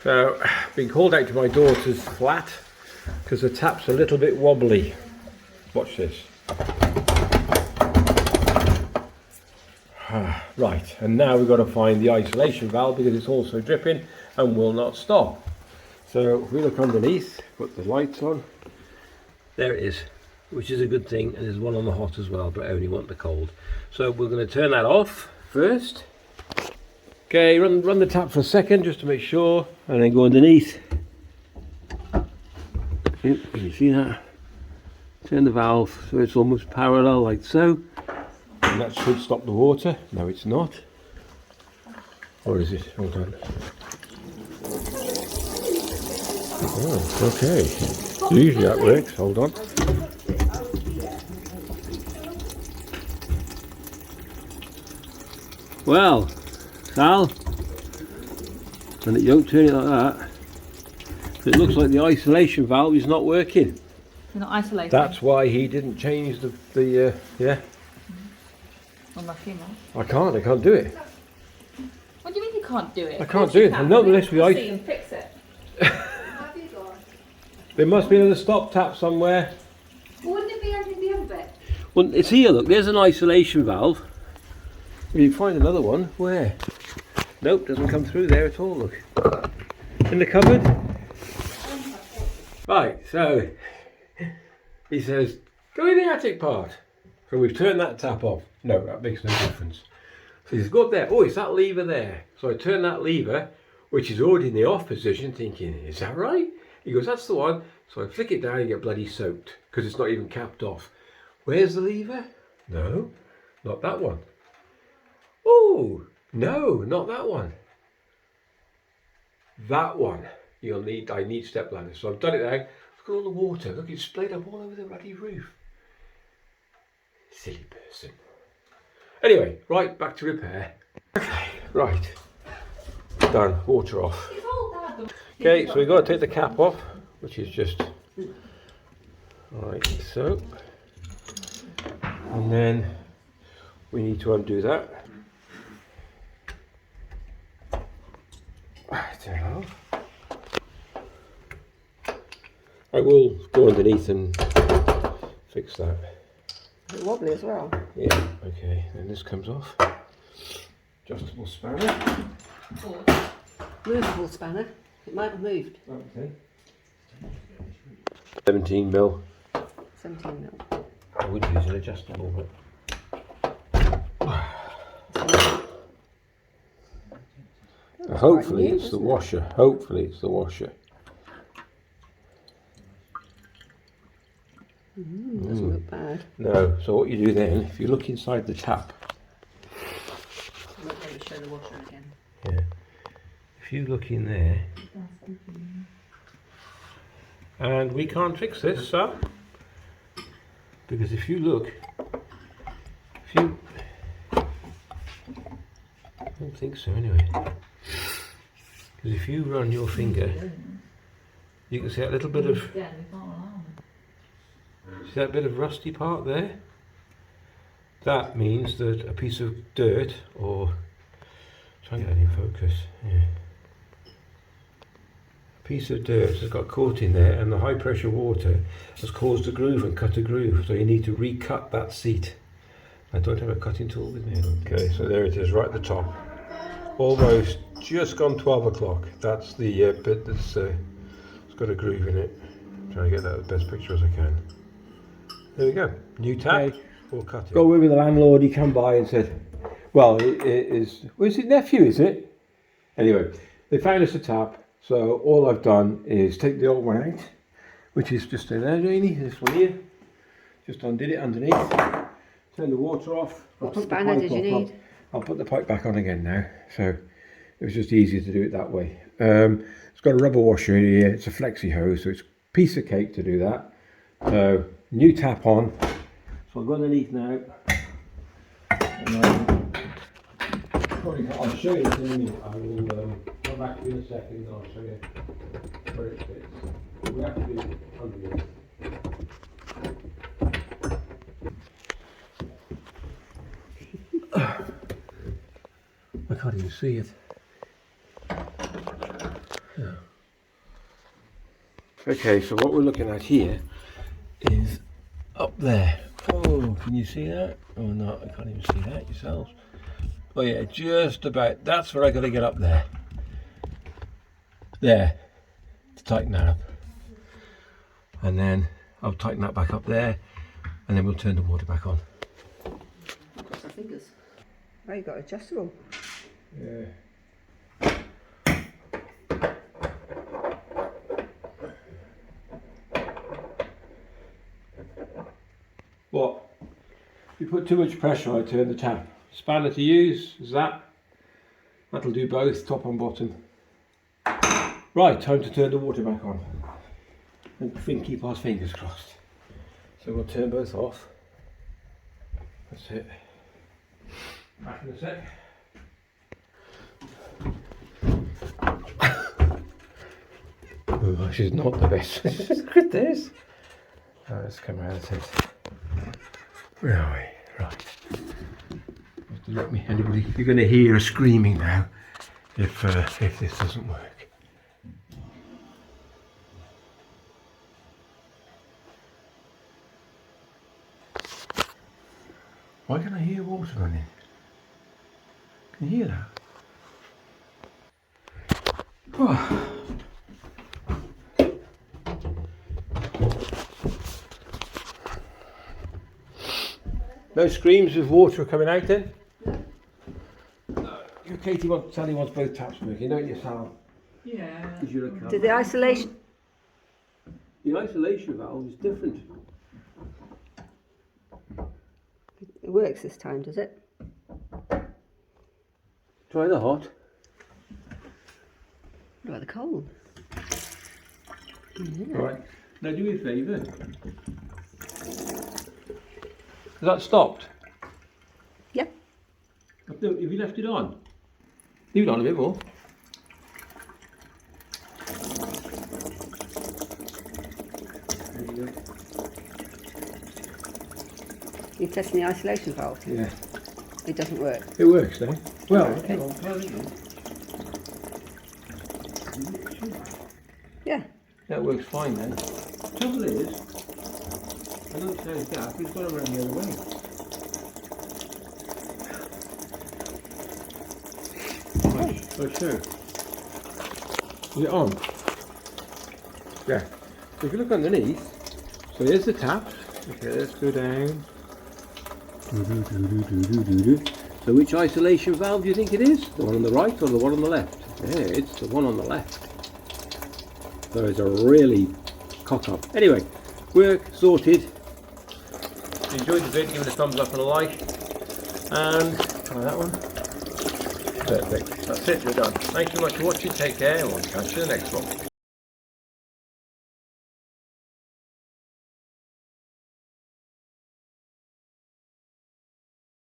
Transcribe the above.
So, I've been called out to my daughter's flat because the tap's a little bit wobbly. Watch this. Right, and now we've got to find the isolation valve because it's also dripping and will not stop. So if we look underneath, put the lights on, there it is, which is a good thing, and there's one on the hot as well, but I only want the cold. So we're going to turn that off first. Okay, run the tap for a second just to make sure, and then go underneath. Yep, can you see that? Turn the valve so it's almost parallel like so. And that should stop the water. No, it's not. Or is it? Hold on. Oh, okay. Usually that works. Hold on. Well, Sal, and you don't turn it like that. It looks like the isolation valve is not working. You're not isolating. That's why he didn't change the yeah. Unlucky, man. I can't do it. What do you mean you can't do it? I can't do it. And nonetheless, we see and fix it. There must be another stop tap somewhere. Well, wouldn't it be under the other bit? Well, it's here. Look, there's an isolation valve. You can find another one. Where? Nope, doesn't come through there at all. Look, in the cupboard. Right. So he says, "Go in the attic part." So we've turned that tap off. No, that makes no difference. So he's got there. Oh, it's that lever there. So I turn that lever, which is already in the off position, thinking, is that right? He goes, that's the one. So I flick it down and get bloody soaked because it's not even capped off. Where's the lever? No, not that one. Oh, no, not that one. That one. I need step ladders. So I've done it now. Look at all the water. Look, it's splayed up all over the bloody roof. Silly person. Anyway, right, back to repair. Okay, right. Done, water off. Okay, so we've got to take the cap off, which is just like so. And then we need to undo that. Turn it off. I will go underneath and fix that. Is it wobbly as well? Yeah, okay, then this comes off. Adjustable spanner. Movable spanner. It might have moved. Okay. 17 mil. 17 mil. I would use an adjustable, but hopefully it's the washer. Hopefully it's the washer. Doesn't look bad. No, so what you do then, if you look inside the tap. I'm not going to show the washer again. Yeah. If you look in there. And we can't fix this, so. Because if you look. I don't think so anyway. Because if you run your finger, you can see that little bit of. See that bit of rusty part there? That means that a piece of dirt, or try and get that in focus. Yeah. A piece of dirt has got caught in there, and the high pressure water has caused a groove and cut a groove. So you need to recut that seat. I don't have a cutting tool with me. Okay, so there it is, right at the top. Almost just gone 12 o'clock. That's the bit that's it's got a groove in it. Trying to get that the best picture as I can. There we go. New tap. We'll cut it. Got away with the landlord. He come by and said, "Well, it is. Where's his nephew? Is it?" Anyway, they found us a tap. So all I've done is take the old one out, which is just there, Janie. This one here. Just undid it underneath. Turn the water off. What spanner did you need? I'll put the pipe back on again now. So it was just easier to do it that way. It's got a rubber washer in here. It's a flexi hose, so it's a piece of cake to do that. So new tap on. So I'll go underneath now. And I'll show you this in a minute. I will come back to you in a second and I'll show you where it fits. We have to do it underneath. I can't even see it. Yeah. Okay, so what we're looking at here is up there. Oh, can you see that? Oh no, I can't even see that yourselves. Oh yeah, just about. That's where I got to get up there. There, to tighten that up. And then I'll tighten that back up there, and then we'll turn the water back on. Cross our fingers. Oh, you got adjustable. Yeah. What? If you put too much pressure, I turn the tap. Spanner to use is that. That'll do both, top and bottom. Right, time to turn the water back on. And keep our fingers crossed. So we'll turn both off. That's it. Back in a sec. Oh, this is not the best. Look at this. Oh, let's come around and it. Where are we? Right. You have to let me. Anybody? You're going to hear a screaming now if this doesn't work. Why can I hear water running? Can you hear that? Oh. No screams of water coming out then? No. Katie Sally wants both taps working, don't you, Sal? Yeah. Did the isolation? The isolation valve is different. It works this time, does it? Try the hot. What about the cold? Yeah. Right. Now do me a favour. Has that stopped? Yeah. Have you left it on? Leave it on a bit more. There you go. You're testing the isolation valve. Yeah. It doesn't work. It works though. Well, Okay. Yeah. That works fine then. Trouble is, I don't say that, it's got to run the other way. Right, so sure. Is it on? Yeah. So if you look underneath, so here's the tap. Okay, let's go down. So which isolation valve do you think it is? The one on the right or the one on the left? Yeah, it's the one on the left. So it's a really cock up. Anyway, work sorted. If you enjoyed the video, give it a thumbs up and a like. And try that one. Perfect. That's it, we're done. Thanks so much for watching. Take care and we'll catch you in the next one.